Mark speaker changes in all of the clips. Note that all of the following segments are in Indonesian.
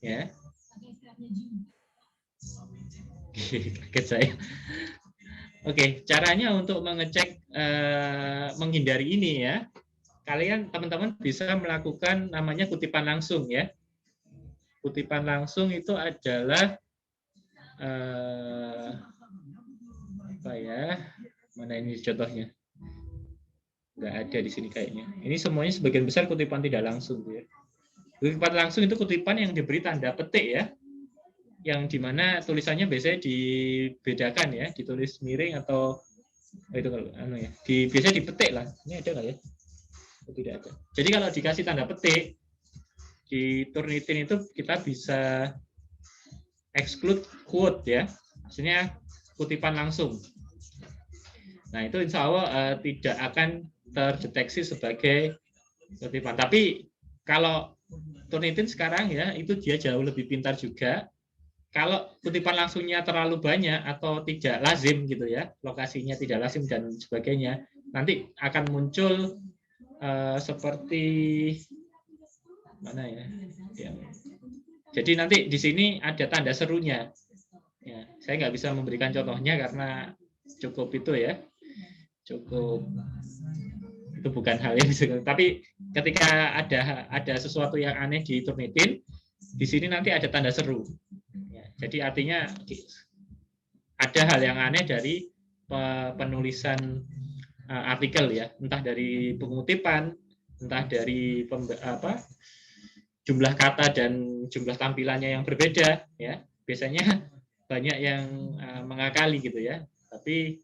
Speaker 1: ya. Kaget saya. Oke, caranya untuk mengecek menghindari ini ya. Kalian teman-teman bisa melakukan namanya kutipan langsung ya. Kutipan langsung itu adalah apa ya? Mana ini contohnya? Nggak ada di sini kayaknya. Ini semuanya sebagian besar kutipan tidak langsung ya. Kutipan langsung itu kutipan yang diberi tanda petik ya, yang dimana tulisannya biasanya dibedakan ya, ditulis miring atau itu kalau ya, biasanya dipetik lah. Ini ada nggak ya? Tidak ada. Jadi kalau dikasih tanda petik di Turnitin itu kita bisa exclude quote ya, maksudnya kutipan langsung. Nah itu insya Allah tidak akan terdeteksi sebagai kutipan. Tapi kalau Turnitin sekarang ya itu dia jauh lebih pintar juga. Kalau kutipan langsungnya terlalu banyak atau tidak lazim gitu ya, lokasinya tidak lazim dan sebagainya, nanti akan muncul seperti mana ya? Jadi nanti di sini ada tanda serunya. Ya, saya nggak bisa memberikan contohnya karena cukup itu ya, cukup itu bukan hal yang bisa. Tapi ketika ada sesuatu yang aneh di Turnitin, di sini nanti ada tanda seru. Jadi artinya ada hal yang aneh dari penulisan artikel ya, entah dari pengutipan, entah dari jumlah kata dan jumlah tampilannya yang berbeda ya. Biasanya banyak yang mengakali gitu ya. Tapi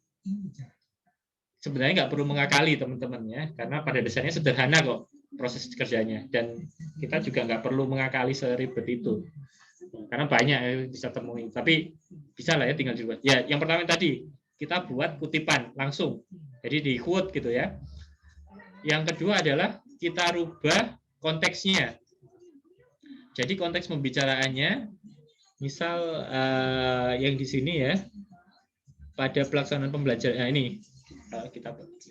Speaker 1: sebenarnya nggak perlu mengakali teman-teman ya, karena pada dasarnya sederhana kok proses kerjanya dan kita juga nggak perlu mengakali seribet itu. Karena banyak yang bisa temui, tapi bisa lah ya tinggal dibuat. Ya, yang pertama tadi kita buat kutipan langsung, jadi di quote gitu ya. Yang kedua adalah kita rubah konteksnya. Jadi konteks pembicaraannya, misal yang di sini ya, pada pelaksanaan pembelajaran. Nah, ini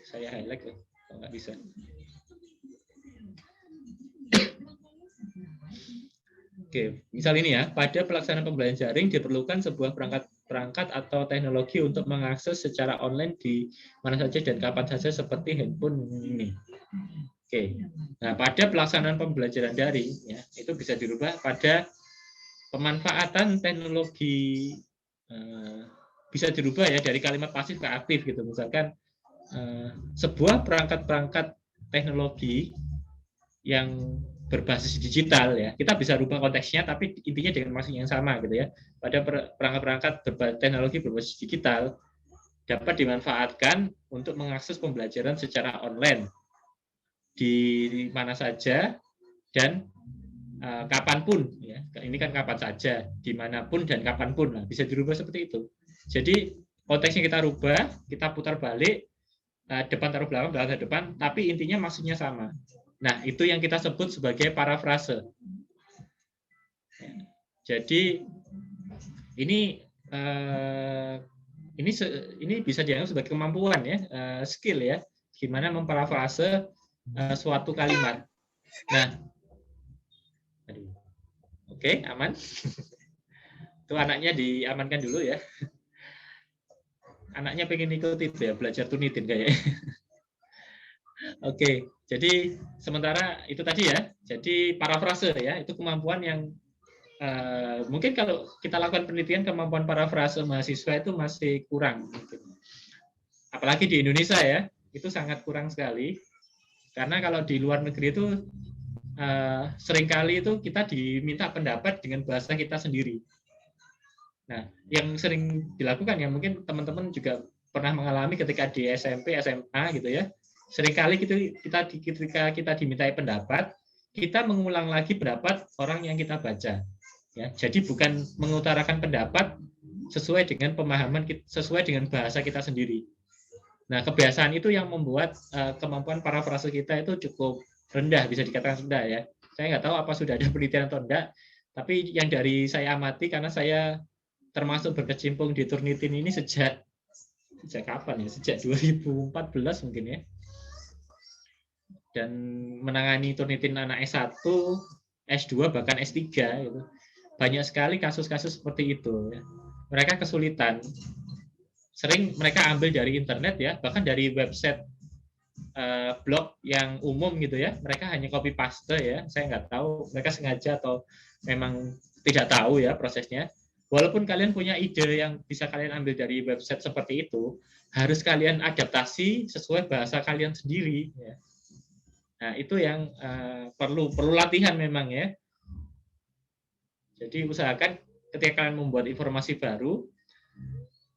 Speaker 1: saya highlight ya, kalau nggak bisa. Oke, misal ini ya, pada pelaksanaan pembelajaran daring diperlukan sebuah perangkat atau teknologi untuk mengakses secara online di mana saja dan kapan saja seperti handphone ini. Oke, nah pada pelaksanaan pembelajaran daring ya, itu bisa dirubah pada pemanfaatan teknologi, bisa dirubah ya dari kalimat pasif ke aktif gitu. Misalkan sebuah perangkat-perangkat teknologi yang berbasis digital ya, kita bisa rubah konteksnya tapi intinya dengan maksud yang sama gitu ya. Pada perangkat-perangkat teknologi berbasis digital dapat dimanfaatkan untuk mengakses pembelajaran secara online di mana saja dan kapanpun ya. Ini kan kapan saja, dimanapun dan kapanpun. Nah, bisa dirubah seperti itu. Jadi konteksnya kita rubah, kita putar balik, depan taruh belakang, belakang taruh depan, tapi intinya maksudnya sama. Nah, itu yang kita sebut sebagai parafrase. Jadi ini bisa dianggap sebagai kemampuan ya, skill ya, gimana memparafrase suatu kalimat. Nah, oke, aman. Itu anaknya diamankan dulu ya. Anaknya pengen ikut itu ya, belajar Turnitin kayaknya. Oke, jadi sementara itu tadi ya. Jadi parafrase ya, itu kemampuan yang mungkin kalau kita lakukan penelitian kemampuan parafrase mahasiswa itu masih kurang. Apalagi di Indonesia ya, itu sangat kurang sekali. Karena kalau di luar negeri itu seringkali itu kita diminta pendapat dengan bahasa kita sendiri. Nah, yang sering dilakukan ya mungkin teman-teman juga pernah mengalami ketika di SMP, SMA gitu ya. Seringkali ketika kita dimintai pendapat, kita mengulang lagi pendapat orang yang kita baca. Ya, jadi bukan mengutarakan pendapat sesuai dengan pemahaman, sesuai dengan bahasa kita sendiri. Nah, kebiasaan itu yang membuat kemampuan parafrase kita itu cukup rendah, bisa dikatakan rendah ya. Saya nggak tahu apa sudah ada penelitian atau enggak, tapi yang dari saya amati karena saya termasuk berkecimpung di Turnitin ini sejak kapan ya? Sejak 2014 mungkin ya. Dan menangani Turnitin anak S1, S2 bahkan S3 gitu. banyak sekali kasus-kasus seperti itu. Ya. Mereka kesulitan. Sering mereka ambil dari internet ya, bahkan dari website blog yang umum gitu ya. Mereka hanya copy paste ya. Saya nggak tahu mereka sengaja atau memang tidak tahu ya prosesnya. Walaupun kalian punya ide yang bisa kalian ambil dari website seperti itu, harus kalian adaptasi sesuai bahasa kalian sendiri. Ya. Nah itu yang perlu latihan memang ya. Jadi usahakan ketika kalian membuat informasi baru,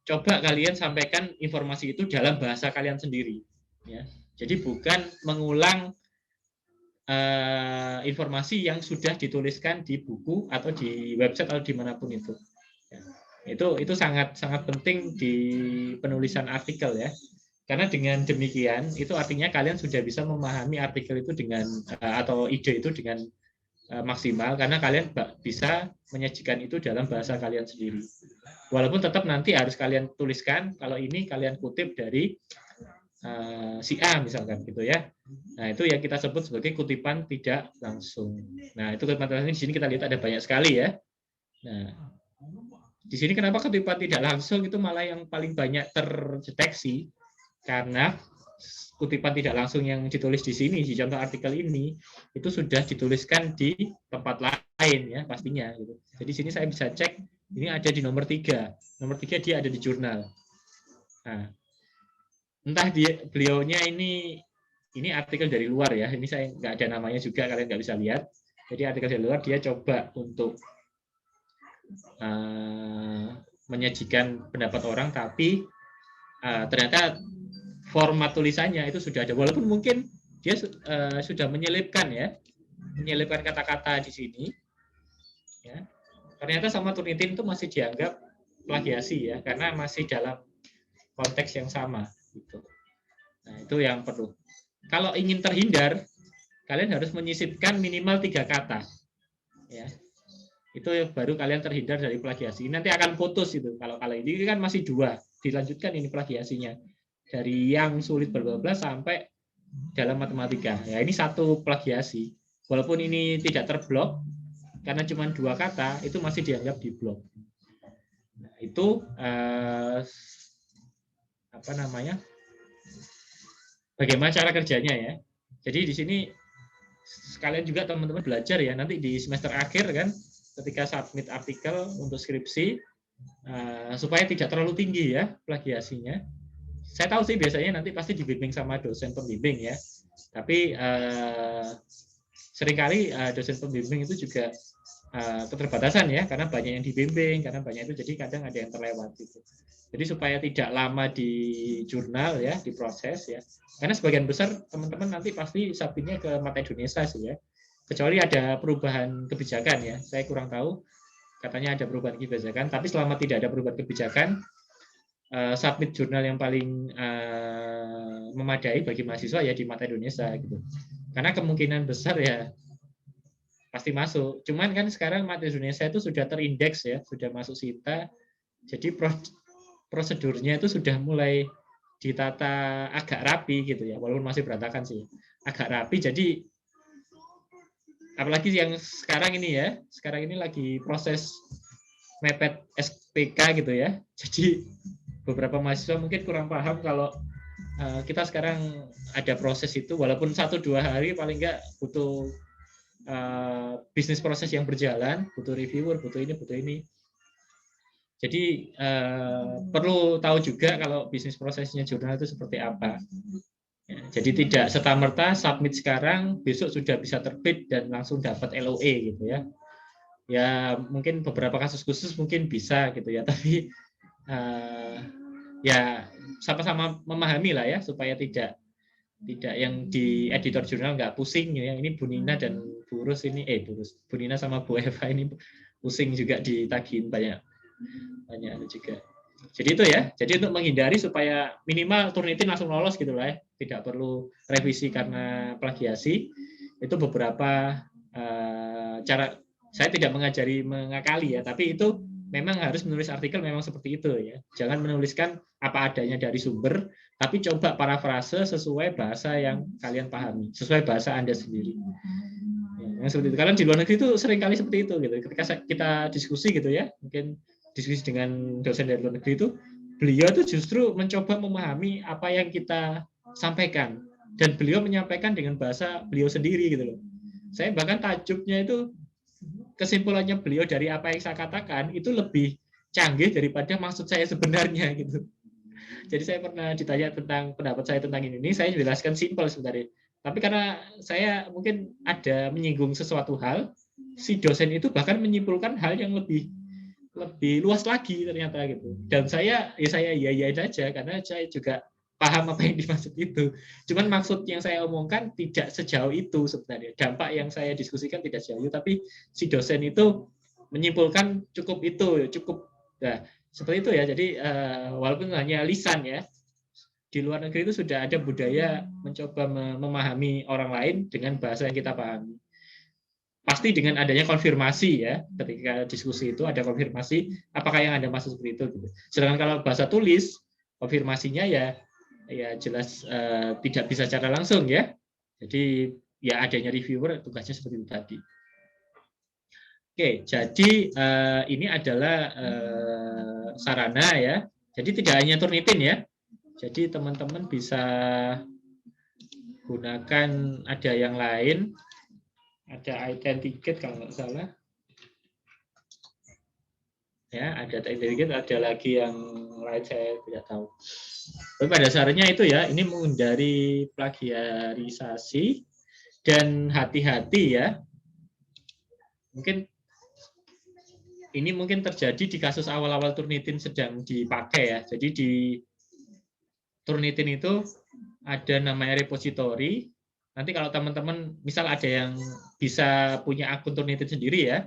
Speaker 1: coba kalian sampaikan informasi itu dalam bahasa kalian sendiri. Ya. Jadi bukan mengulang informasi yang sudah dituliskan di buku atau di website atau dimanapun itu. Ya. Itu sangat penting di penulisan artikel ya. Karena dengan demikian itu artinya kalian sudah bisa memahami artikel itu dengan atau ide itu dengan maksimal karena kalian bisa menyajikan itu dalam bahasa kalian sendiri. Walaupun tetap nanti harus kalian tuliskan kalau ini kalian kutip dari si A misalkan gitu ya. Nah, itu yang kita sebut sebagai kutipan tidak langsung. Nah, itu kutipan di sini kita lihat ada banyak sekali ya. Nah, di sini kenapa kutipan tidak langsung itu malah yang paling banyak terdeteksi karena kutipan tidak langsung yang ditulis di sini di contoh artikel ini itu sudah dituliskan di tempat lain ya pastinya gitu. Jadi sini saya bisa cek ini ada di nomor 3. Nomor 3 dia ada di jurnal. Nah, entah beliaunya ini artikel dari luar ya. Ini saya nggak ada namanya juga kalian nggak bisa lihat. Jadi artikel dari luar dia coba untuk menyajikan pendapat orang tapi ternyata format tulisannya itu sudah ada walaupun mungkin dia sudah menyelipkan kata-kata di sini ya ternyata sama Turnitin itu masih dianggap plagiasi ya karena masih dalam konteks yang sama gitu. Nah itu yang perlu kalau ingin terhindar kalian harus menyisipkan minimal 3 kata ya itu baru kalian terhindar dari plagiasi nanti akan putus itu kalau ini kan masih 2 dilanjutkan ini plagiasinya dari yang sulit berbla sampai dalam matematika. Ya ini 1 plagiasi. Walaupun ini tidak terblok karena cuma 2 kata, itu masih dianggap di blok. Nah, itu apa namanya? Bagaimana cara kerjanya ya? Jadi di sini sekalian juga teman-teman belajar ya nanti di semester akhir kan ketika submit artikel untuk skripsi supaya tidak terlalu tinggi ya plagiasinya. Saya tahu sih biasanya nanti pasti dibimbing sama dosen pembimbing ya. Tapi seringkali dosen pembimbing itu juga keterbatasan ya, karena banyak yang dibimbing, karena banyak itu jadi kadang ada yang terlewat gitu. Jadi supaya tidak lama di jurnal ya, diproses ya. Karena sebagian besar teman-teman nanti pasti submitnya ke Mata Indonesia sih ya. Kecuali ada perubahan kebijakan ya. Saya kurang tahu. Katanya ada perubahan kebijakan, tapi selama tidak ada perubahan kebijakan submit jurnal yang paling memadai bagi mahasiswa ya di Mata Indonesia gitu. Karena kemungkinan besar ya pasti masuk. Cuman kan sekarang Mata Indonesia itu sudah terindeks ya, sudah masuk SITA. Jadi prosedurnya itu sudah mulai ditata agak rapi gitu ya, walaupun masih berantakan sih. Agak rapi jadi apalagi yang sekarang ini ya, sekarang ini lagi proses mepet SPK gitu ya. Jadi beberapa mahasiswa mungkin kurang paham kalau kita sekarang ada proses itu walaupun 1-2 hari paling enggak butuh bisnis proses yang berjalan, butuh reviewer, butuh ini. Jadi perlu tahu juga kalau bisnis prosesnya jurnal itu seperti apa. Ya, jadi tidak serta-merta submit sekarang, besok sudah bisa terbit dan langsung dapat LOE gitu ya. Ya mungkin beberapa kasus khusus mungkin bisa gitu ya, tapi ya sama-sama memahami lah ya supaya tidak yang di editor jurnal nggak pusing ya ini Bu Nina dan Bu Rus ini Bu Nina sama Bu Eva ini pusing juga ditagihin banyak juga. Jadi itu ya. Jadi untuk menghindari supaya minimal Turnitin langsung lolos gitu lah ya. Tidak perlu revisi karena plagiasi. Itu beberapa cara. Saya tidak mengakali ya, tapi itu memang harus menulis artikel memang seperti itu ya. Jangan menuliskan apa adanya dari sumber, tapi coba parafrase sesuai bahasa yang kalian pahami, sesuai bahasa Anda sendiri. Ya, Yang seperti itu. Karena di luar negeri itu seringkali seperti itu gitu. Ketika kita diskusi gitu ya, mungkin diskusi dengan dosen dari luar negeri itu, beliau itu justru mencoba memahami apa yang kita sampaikan, dan beliau menyampaikan dengan bahasa beliau sendiri gitu loh. Saya bahkan takjubnya itu kesimpulannya beliau dari apa yang saya katakan itu lebih canggih daripada maksud saya sebenarnya gitu. Jadi saya pernah ditanya tentang pendapat saya tentang ini, saya jelaskan simpel sebenarnya. Tapi karena saya mungkin ada menyinggung sesuatu hal, si dosen itu bahkan menyimpulkan hal yang lebih luas lagi ternyata gitu. Dan saya ya aja karena saya juga paham apa yang dimaksud itu. Cuman maksud yang saya omongkan tidak sejauh itu sebenarnya. Dampak yang saya diskusikan tidak sejauh itu, tapi si dosen itu menyimpulkan cukup itu, cukup. Nah, seperti itu ya. Jadi walaupun hanya lisan ya, di luar negeri itu sudah ada budaya mencoba memahami orang lain dengan bahasa yang kita pahami. Pasti dengan adanya konfirmasi ya, ketika diskusi itu ada konfirmasi apakah yang Anda maksud seperti itu gitu. Sedangkan kalau bahasa tulis, konfirmasinya ya jelas tidak bisa secara langsung ya. Jadi ya adanya reviewer tugasnya seperti itu tadi. Oke, jadi ini adalah sarana ya. Jadi tidak hanya Turnitin ya. Jadi teman-teman bisa gunakan ada yang lain. Ada Identicate kalau nggak salah. Ya, ada Identicate, ada lagi yang lain saya tidak tahu. Tapi pada dasarnya itu ya, ini menghindari plagiarisasi dan hati-hati ya. Mungkin ini mungkin terjadi di kasus awal-awal Turnitin sedang dipakai ya. Jadi di Turnitin itu ada namanya repository. Nanti kalau teman-teman misal ada yang bisa punya akun Turnitin sendiri ya,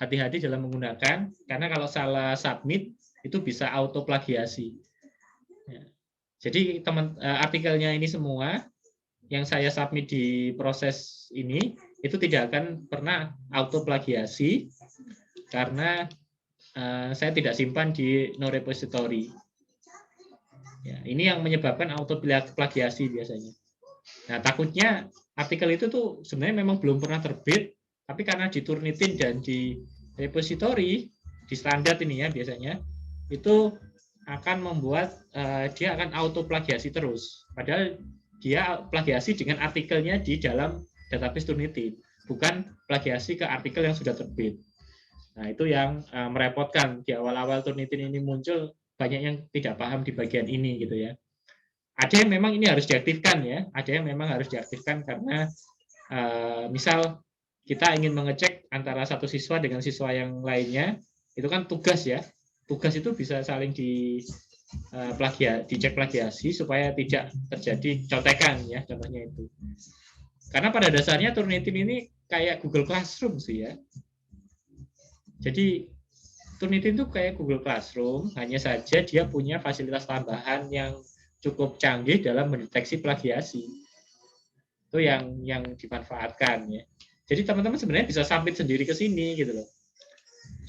Speaker 1: hati-hati dalam menggunakan, karena kalau salah submit itu bisa auto plagiasi. Ya. Jadi artikelnya ini semua yang saya submit di proses ini itu tidak akan pernah auto plagiasi karena saya tidak simpan di no repository. Ya, ini yang menyebabkan auto plagiasi biasanya. Nah, takutnya artikel itu tuh sebenarnya memang belum pernah terbit, tapi karena di Turnitin dan di repository, di standar ini ya biasanya, itu akan membuat dia akan auto plagiasi terus. Padahal dia plagiasi dengan artikelnya di dalam database Turnitin, bukan plagiasi ke artikel yang sudah terbit. Nah, itu yang merepotkan. Di awal-awal Turnitin ini muncul, banyak yang tidak paham di bagian ini gitu ya. Ada yang memang ini harus diaktifkan ya, ada yang memang harus diaktifkan karena misal kita ingin mengecek antara satu siswa dengan siswa yang lainnya, itu kan tugas ya. Tugas itu bisa saling dicek plagiasi supaya tidak terjadi contekan ya, contohnya itu. Karena pada dasarnya Turnitin ini kayak Google Classroom sih ya. Jadi Turnitin itu kayak Google Classroom, hanya saja dia punya fasilitas tambahan yang cukup canggih dalam mendeteksi plagiasi. Itu yang dimanfaatkan ya. Jadi teman-teman sebenarnya bisa submit sendiri ke sini gitu loh.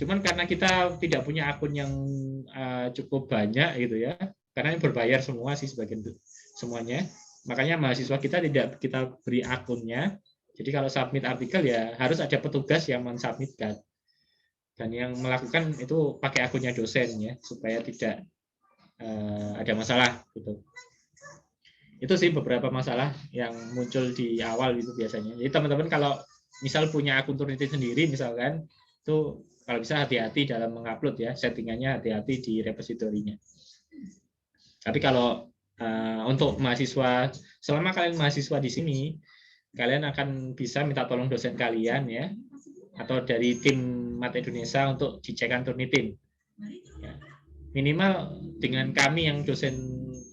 Speaker 1: Cuman karena kita tidak punya akun yang cukup banyak gitu ya, karena yang berbayar semua sih semuanya. Makanya mahasiswa kita tidak kita beri akunnya. Jadi kalau submit artikel ya harus ada petugas yang mensubmitkan. Dan yang melakukan itu pakai akunnya dosen ya, supaya tidak ada masalah gitu. Itu sih beberapa masalah yang muncul di awal itu biasanya. Jadi teman-teman kalau misal punya akun Turnitin sendiri misalkan, itu kalau bisa hati-hati dalam mengupload ya, settingannya hati-hati di repositorinya. Tapi kalau untuk mahasiswa, selama kalian mahasiswa di sini, kalian akan bisa minta tolong dosen kalian ya, atau dari tim Mat Indonesia untuk dicekkan Turnitin. Ya. Minimal dengan kami yang dosen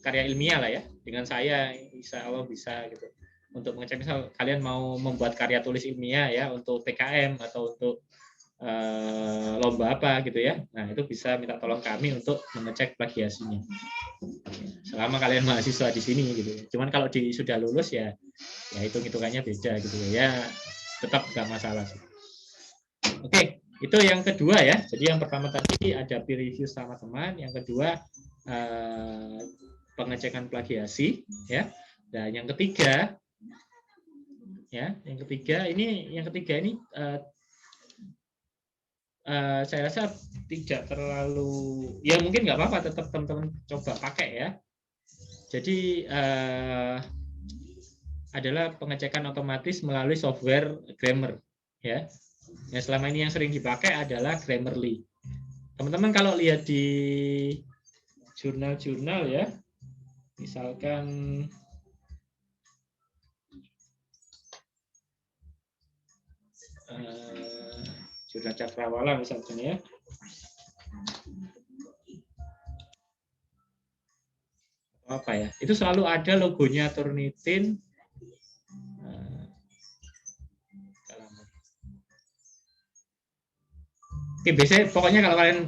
Speaker 1: karya ilmiah lah ya, dengan saya insya Allah bisa gitu. Untuk mengecek misal kalian mau membuat karya tulis ilmiah ya untuk PKM atau untuk lomba apa gitu ya. Nah, itu bisa minta tolong kami untuk mengecek plagiasinya. Selama kalian mahasiswa di sini gitu. Cuman kalau sudah lulus ya hitung-hitungannya beda gitu ya. Tetap nggak masalah sih. Oke, itu yang kedua ya. Jadi yang pertama tadi ada peer review sama teman, yang kedua pengecekan plagiasi ya. Dan yang ketiga Ya, yang ketiga ini saya rasa tidak terlalu, ya mungkin nggak apa-apa, tetap teman-teman coba pakai ya. Jadi adalah pengecekan otomatis melalui software Grammarly ya. Yang selama ini yang sering dipakai adalah Grammarly. Teman-teman kalau lihat di jurnal-jurnal ya, misalkan jurnal Cakrawala misalkan ya. Apa ya? Itu selalu ada logonya Turnitin. Oke, biasanya pokoknya kalau kalian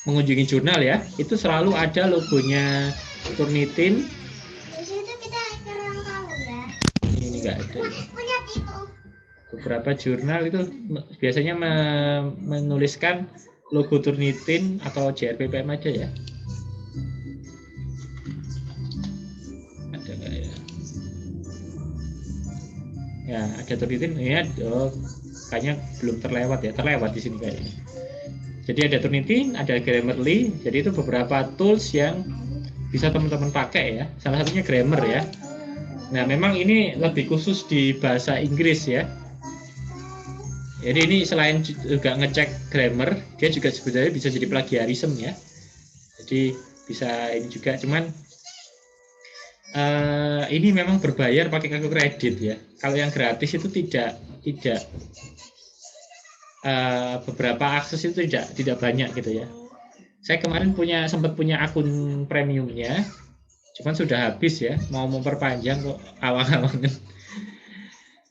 Speaker 1: mengunjungi jurnal ya, itu selalu ada logonya Turnitin. Ini enggak ada. Beberapa jurnal itu biasanya menuliskan logo Turnitin atau JRPPM aja ya. Ada enggak ya? Ya, ada Turnitin ya. Oh, kayaknya belum terlewat ya. Terlewat di sini kayaknya. Jadi ada Turnitin, ada Grammarly. Jadi itu beberapa tools yang bisa teman-teman pakai ya. Salah satunya Grammar ya. Nah, memang ini lebih khusus di bahasa Inggris ya. Jadi ini selain juga ngecek grammar, dia juga sebenarnya bisa jadi plagiarisme ya. Jadi bisa ini juga, cuman ini memang berbayar pakai kartu kredit ya. Kalau yang gratis itu tidak beberapa akses itu tidak banyak gitu ya. Saya kemarin sempat punya akun premiumnya, cuman sudah habis ya. Mau memperpanjang kok awang-awangan.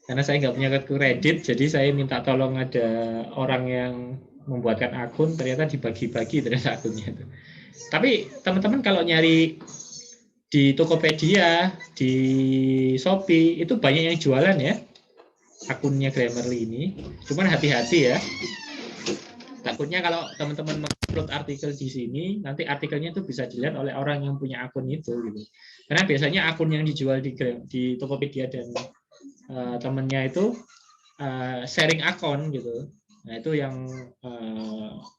Speaker 1: Karena saya nggak punya kartu kredit, jadi saya minta tolong ada orang yang membuatkan akun, ternyata dibagi-bagi ternyata akunnya itu. Tapi teman-teman kalau nyari di Tokopedia, di Shopee, itu banyak yang jualan ya akunnya Grammarly ini. Cuman hati-hati ya. Takutnya kalau teman-teman mengupload artikel di sini, nanti artikelnya itu bisa dilihat oleh orang yang punya akun itu gitu. Karena biasanya akun yang dijual di Tokopedia dan temennya itu sharing akun gitu. Nah itu yang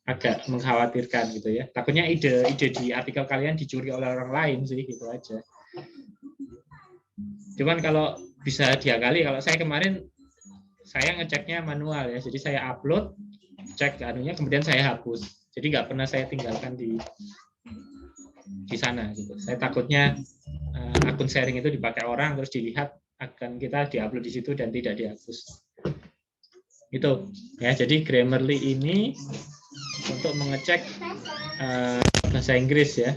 Speaker 1: agak mengkhawatirkan gitu ya. Takutnya ide di artikel kalian dicuri oleh orang lain sih gitu aja. Cuman kalau bisa diakali, kalau saya kemarin saya ngeceknya manual ya. Jadi saya upload, cek anunya, kemudian saya hapus. Jadi nggak pernah saya tinggalkan di sana gitu. Saya takutnya akun sharing itu dipakai orang terus dilihat, akan kita diupload di situ dan tidak dihapus. Itu ya, jadi Grammarly ini untuk mengecek bahasa Inggris ya.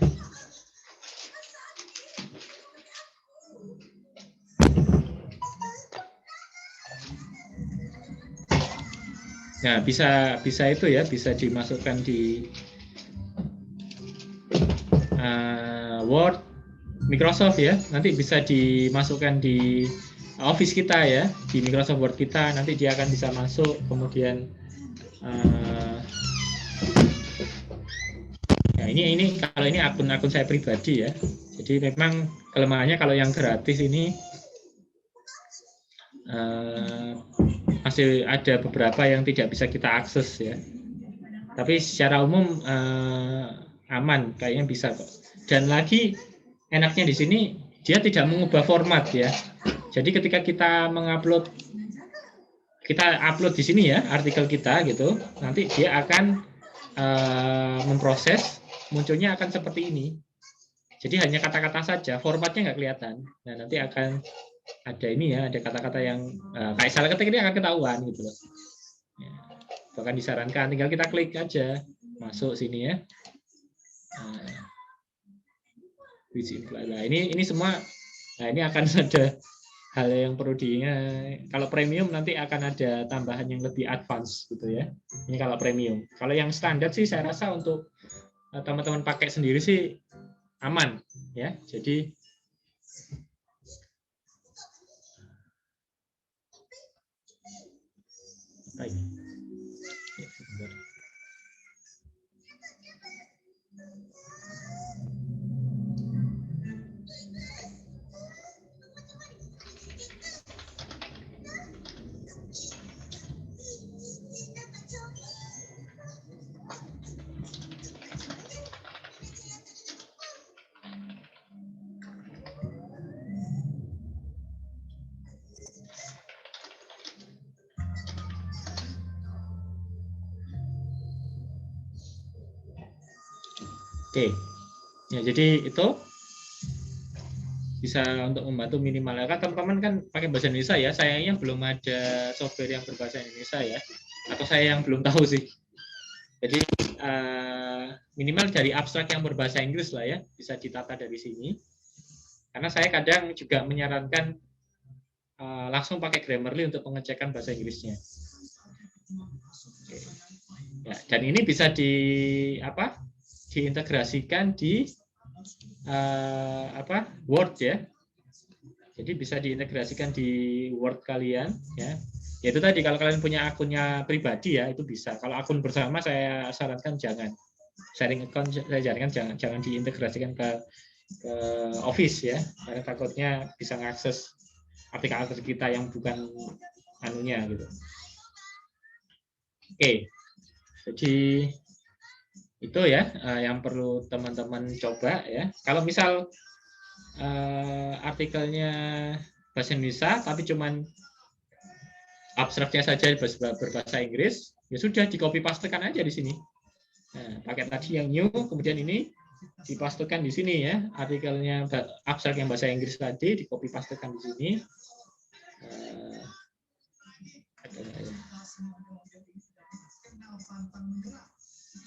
Speaker 1: Nah, bisa itu ya, bisa dimasukkan di Word, Microsoft ya. Nanti bisa dimasukkan di Office kita ya, di Microsoft Word kita. Nanti dia akan bisa masuk, kemudian ya ini kalau ini akun saya pribadi ya. Jadi memang kelemahannya kalau yang gratis ini masih ada beberapa yang tidak bisa kita akses ya. Tapi secara umum aman, kayaknya bisa kok. Dan lagi enaknya di sini dia tidak mengubah format ya. Jadi ketika kita upload di sini ya artikel kita gitu, nanti dia akan memproses, munculnya akan seperti ini. Jadi hanya kata-kata saja, formatnya nggak kelihatan. Nah nanti akan ada ini ya, ada kata-kata yang kayak salah ketik ini akan ketahuan gitu loh. Ya, bahkan disarankan tinggal kita klik aja masuk sini ya. Nah, ini semua, nah ini akan ada hal yang perlu diingat. Kalau premium nanti akan ada tambahan yang lebih advance gitu ya. Ini kalau premium. Kalau yang standar sih saya rasa untuk teman-teman pakai sendiri sih aman ya. Jadi baik. Oke, ya jadi itu bisa untuk membantu minimal. Kan teman-teman kan pakai bahasa Indonesia ya, sayangnya belum ada software yang berbahasa Indonesia ya, atau saya yang belum tahu sih. Jadi minimal dari abstrak yang berbahasa Inggris lah ya, bisa ditata dari sini. Karena saya kadang juga menyarankan langsung pakai Grammarly untuk pengecekan bahasa Inggrisnya. Oke. Ya, dan ini bisa diintegrasikan di Word ya. Jadi bisa diintegrasikan di Word kalian ya. Ya itu tadi kalau kalian punya akunnya pribadi ya itu bisa. Kalau akun bersama saya sarankan jangan. Sharing account saya sarankan jangan diintegrasikan ke Office ya. Karena takutnya bisa mengakses artikel-artikel kita yang bukan anunya gitu. Oke. Jadi itu ya yang perlu teman-teman coba ya. Kalau misal artikelnya bahasa Indonesia tapi cuman abstraknya saja berbahasa Inggris, ya sudah di copy pastekan aja di sini. Nah, pakai tadi yang new, kemudian ini dipastekan di sini ya, artikelnya abstrak yang bahasa Inggris tadi di copy pastekan di sini.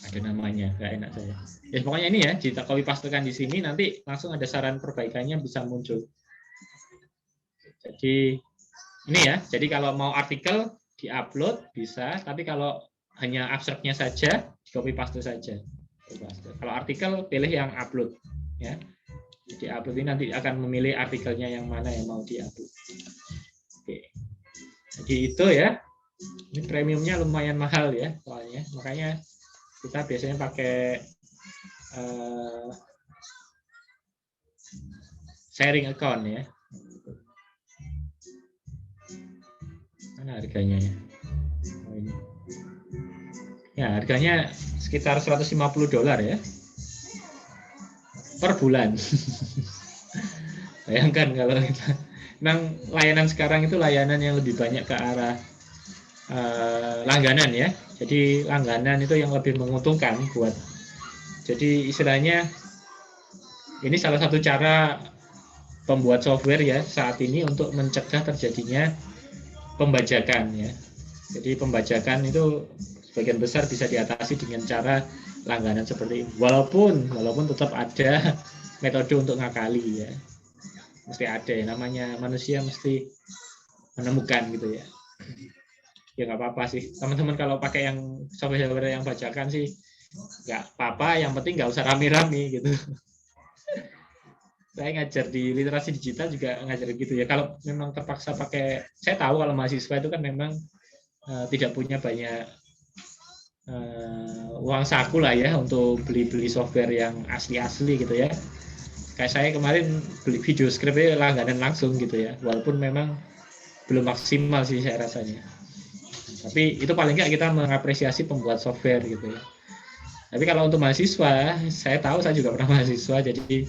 Speaker 1: Ada namanya, nggak enak saya. Ya pokoknya ini ya, jika copy pastekan di sini nanti langsung ada saran perbaikannya bisa muncul. Jadi ini ya, jadi kalau mau artikel diupload bisa, tapi kalau hanya abstraknya saja di copy paste saja. Kalau artikel pilih yang upload ya. Jadi upload ini nanti akan memilih artikelnya yang mana yang mau diupload. Oke. Jadi itu ya. Ini premiumnya lumayan mahal ya soalnya. Makanya kita biasanya pakai sharing account ya. Mana harganya ya? Oh, ini. Ya, harganya sekitar $150 ya. Per bulan. Bayangkan kalau kita memang layanan sekarang itu layanan yang lebih banyak ke arah langganan ya. Jadi langganan itu yang lebih menguntungkan buat. Jadi istilahnya ini salah satu cara pembuat software ya saat ini untuk mencegah terjadinya pembajakan ya. Jadi pembajakan itu sebagian besar bisa diatasi dengan cara langganan seperti ini. Walaupun tetap ada metode untuk ngakali ya. Mesti ada ya, namanya manusia mesti menemukan gitu ya. Ya nggak apa-apa sih. Teman-teman kalau pakai yang software yang bajakan sih nggak apa-apa, yang penting nggak usah rame-rame gitu. Saya ngajar di literasi digital juga ngajar gitu ya. Kalau memang terpaksa pakai, saya tahu kalau mahasiswa itu kan memang tidak punya banyak uang saku lah ya untuk beli software yang asli-asli gitu ya. Kayak saya kemarin beli video script langganan langsung gitu ya. Walaupun memang belum maksimal sih saya rasanya. Tapi itu paling nggak kita mengapresiasi pembuat software gitu ya. Tapi kalau untuk mahasiswa, saya tahu saya juga pernah mahasiswa, jadi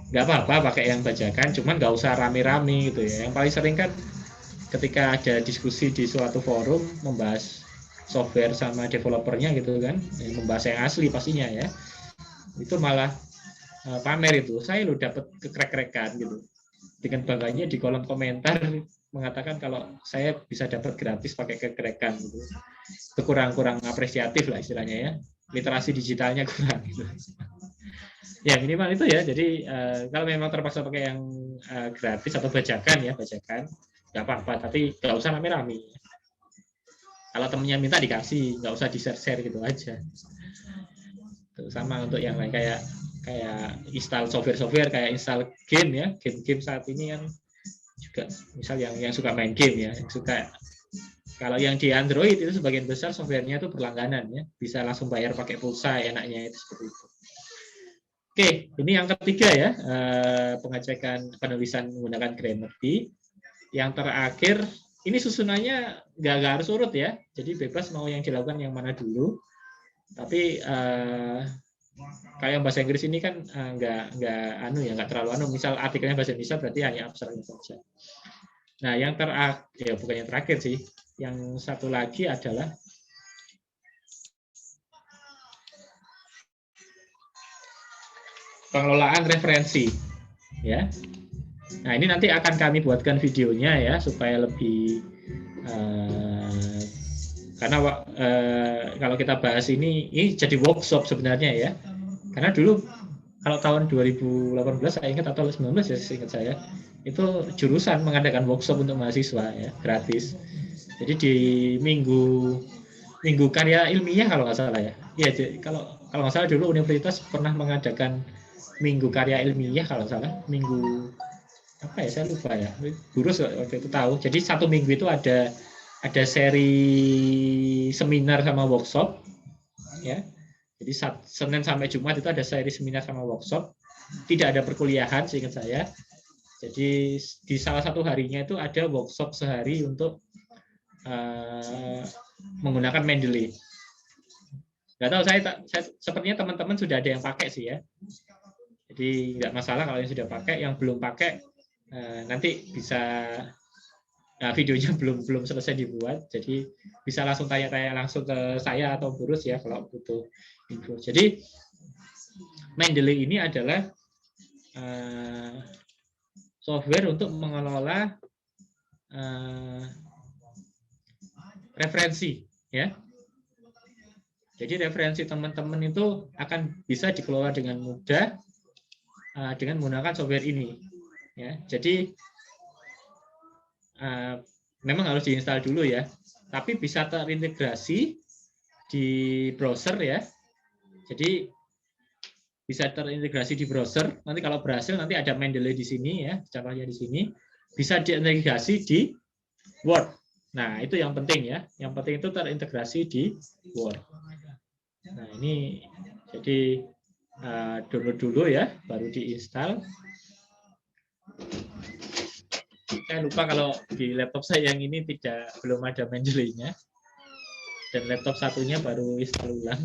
Speaker 1: nggak apa-apa pakai yang bajakan, cuman nggak usah rame-rame gitu ya. Yang paling sering kan ketika ada diskusi di suatu forum membahas software sama developernya gitu kan, membahas yang asli pastinya ya, itu malah pamer itu, saya lo dapat kekrek-krekan gitu, dengan bangganya di kolom komentar mengatakan kalau saya bisa dapat gratis pakai kekrekan gitu. Itu kurang apresiatif lah istilahnya ya, literasi digitalnya kurang gitu. Ya minimal itu ya. Jadi kalau memang terpaksa pakai yang gratis atau bajakan ya bajakan, nggak apa-apa. Tapi nggak usah rame-rame. Kalau temennya minta dikasih, nggak usah di-share gitu aja. Sama untuk yang lain kayak install software kayak install game ya, game saat ini kan juga misal yang suka main game ya, yang suka. Kalau yang di Android itu sebagian besar softwarenya itu berlangganan ya, bisa langsung bayar pakai pulsa enaknya itu seperti itu. Oke, ini yang ketiga ya, pengecekan penulisan menggunakan Grammarly. Yang terakhir, ini susunannya nggak harus urut ya, jadi bebas mau yang dilakukan yang mana dulu. Tapi kayak bahasa Inggris ini kan nggak terlalu misal artikelnya bahasa Indonesia berarti hanya abstraknya saja. Nah, yang terakhir, ya bukan yang terakhir sih, yang satu lagi adalah pengelolaan referensi, ya. Nah, ini nanti akan kami buatkan videonya ya supaya lebih karena kalau kita bahas ini jadi workshop sebenarnya ya. Karena dulu kalau tahun 2018 saya ingat atau 2019 ya seingat saya itu jurusan mengadakan workshop untuk mahasiswa ya gratis. Jadi di minggu karya ilmiah kalau nggak salah ya. Iya, kalau nggak salah dulu universitas pernah mengadakan minggu karya ilmiah kalau nggak salah, minggu apa ya saya lupa ya. Guru waktu itu tahu. Jadi satu minggu itu ada seri seminar sama workshop ya. Jadi Senin sampai Jumat itu ada seri seminar sama workshop. Tidak ada perkuliahan seingat saya. Jadi di salah satu harinya itu ada workshop sehari untuk menggunakan Mendeley. Nggak tahu saya sepertinya teman-teman sudah ada yang pakai sih ya. Jadi nggak masalah kalau yang sudah pakai, yang belum pakai nanti bisa videonya belum selesai dibuat, jadi bisa langsung tanya-tanya langsung ke saya atau Burus ya kalau butuh info. Jadi Mendeley ini adalah software untuk mengelola referensi ya. Jadi referensi teman-teman itu akan bisa dikelola dengan mudah dengan menggunakan software ini ya. Jadi memang harus diinstal dulu ya, tapi bisa terintegrasi di browser ya. Jadi bisa terintegrasi di browser. Nanti kalau berhasil nanti ada Mendeley di sini ya, contohnya di sini. Bisa diintegrasi di Word. Nah, itu yang penting ya. Yang penting itu terintegrasi di Word. Nah, ini jadi download dulu ya, baru diinstal. Saya lupa kalau di laptop saya yang ini belum ada Mendeley-nya. Dan laptop satunya baru install ulang.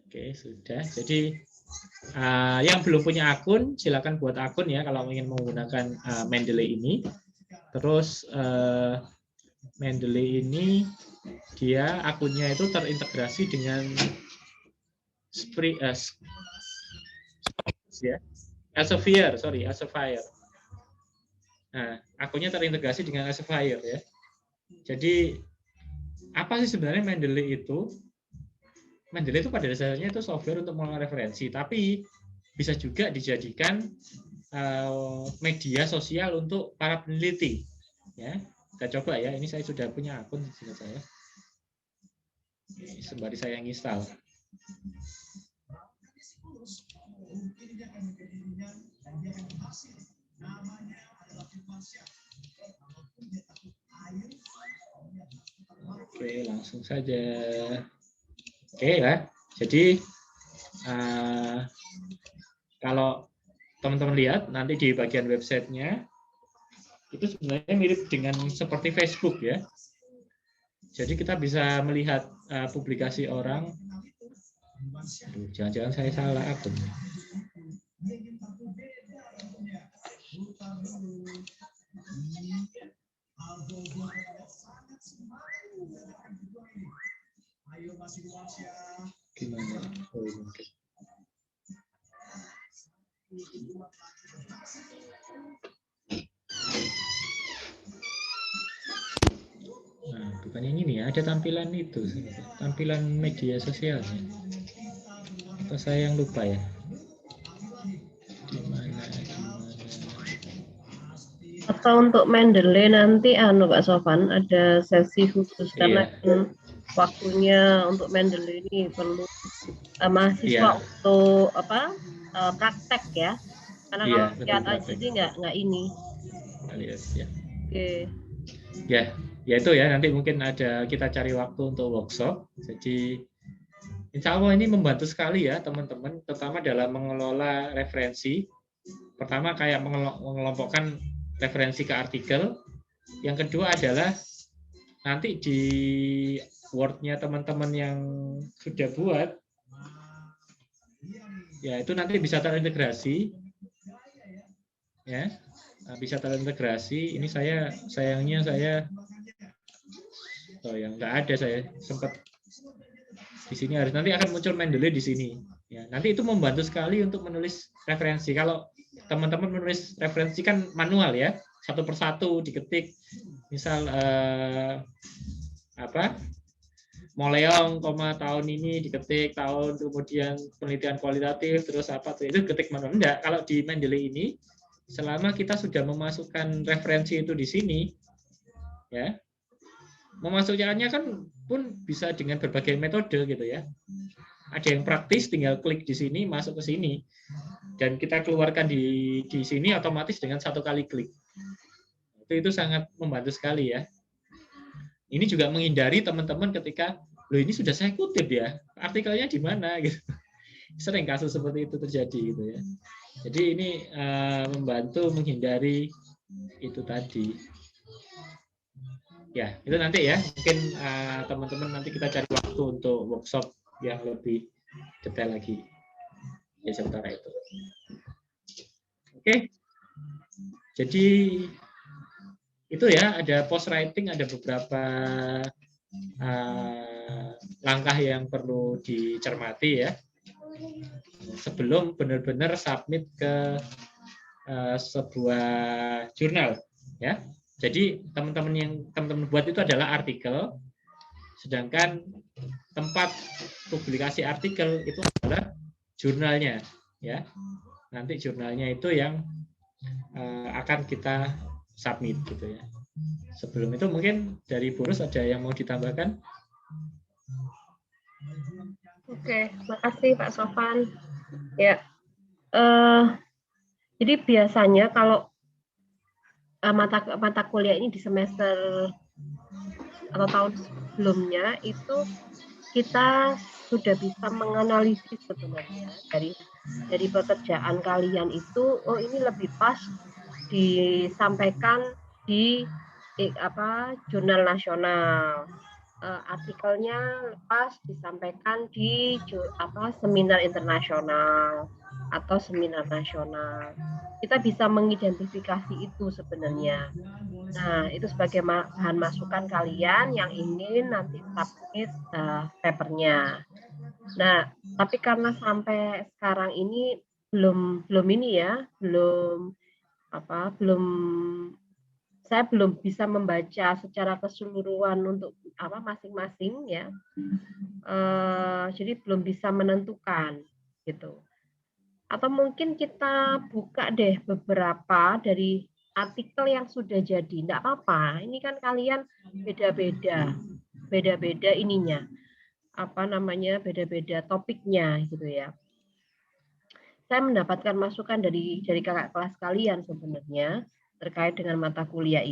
Speaker 1: Oke, sudah. Jadi yang belum punya akun, silakan buat akun ya kalau ingin menggunakan Mendeley ini. Terus Mendeley ini dia akunnya itu terintegrasi dengan Elsevier. Nah, akunnya terintegrasi dengan Elsevier ya. Jadi apa sih sebenarnya Mendeley itu? Mendeley itu pada dasarnya itu software untuk mengelola referensi, tapi bisa juga dijadikan media sosial untuk para peneliti. Ya, kita coba ya. Ini saya sudah punya akun di sini saya. Sembari saya install. Oke, langsung saja. Oke ya. Jadi kalau teman-teman lihat nanti di bagian websitenya itu sebenarnya mirip dengan seperti Facebook ya. Jadi kita bisa melihat publikasi orang. Jangan-jangan saya salah akun. Gimana? Oh, mungkin. Nah, bukan yang ini ya, ada tampilan itu, tampilan media sosialnya. Atau saya yang lupa ya? Gimana?
Speaker 2: Atau untuk Mendeley nanti Pak Sofan ada sesi khusus karena waktunya untuk Mendeley ini perlu mahasiswa untuk praktek ya. Karena kalau lihat aja sih nggak ini.
Speaker 1: Ya.
Speaker 2: Oke.
Speaker 1: Ya itu ya, nanti mungkin kita cari waktu untuk workshop. Jadi insya Allah ini membantu sekali ya teman-teman, terutama dalam mengelola referensi. Pertama kayak mengelompokkan referensi ke artikel. Yang kedua adalah nanti di Word-nya teman-teman yang sudah buat, ya itu nanti bisa terintegrasi, ya bisa terintegrasi. Ini sayangnya yang nggak ada, saya sempat di sini harus nanti akan muncul Mendeley di sini. Ya, nanti itu membantu sekali untuk menulis referensi. Kalau teman-teman menulis referensi kan manual ya, satu persatu diketik. Misal Moleong, tahun ini diketik, tahun kemudian penelitian kualitatif, terus apa itu ketik manual. Enggak, kalau di Mendeley ini selama kita sudah memasukkan referensi itu di sini, ya, memasukkannya kan pun bisa dengan berbagai metode gitu ya. Ada yang praktis, tinggal klik di sini, masuk ke sini, dan kita keluarkan di sini otomatis dengan satu kali klik. Itu sangat membantu sekali ya. Ini juga menghindari teman-teman ketika, loh ini sudah saya kutip ya, artikelnya di mana gitu. Sering kasus seperti itu terjadi gitu ya. Jadi ini membantu menghindari itu tadi. Ya, itu nanti ya. Mungkin teman-teman nanti kita cari waktu untuk workshop yang lebih detail lagi. Ya, sementara itu. Oke. Jadi itu ya, ada post writing, ada beberapa langkah yang perlu dicermati ya. Sebelum benar-benar submit ke sebuah jurnal ya. Jadi teman-teman yang teman-teman buat itu adalah artikel, sedangkan tempat publikasi artikel itu adalah jurnalnya ya. Nanti jurnalnya itu yang akan kita submit gitu ya. Sebelum itu mungkin dari Burus ada yang mau ditambahkan?
Speaker 2: Oke, makasih Pak Sofan. Ya, jadi biasanya kalau mata kuliah ini di semester atau tahun sebelumnya itu kita sudah bisa menganalisis sebenarnya dari pekerjaan kalian itu, oh ini lebih pas disampaikan di jurnal nasional, artikelnya pas disampaikan di seminar internasional atau seminar nasional. Kita bisa mengidentifikasi itu sebenarnya. Nah, itu sebagai bahan masukan kalian yang ingin nanti submit papernya. Nah, tapi karena sampai sekarang ini belum saya belum bisa membaca secara keseluruhan untuk masing-masing ya. Jadi belum bisa menentukan gitu. Atau mungkin kita buka deh beberapa dari artikel yang sudah jadi. Enggak apa-apa. Ini kan kalian beda-beda ininya. Beda-beda topiknya gitu ya. Saya mendapatkan masukan dari kakak kelas kalian sebenarnya terkait dengan mata kuliah ini.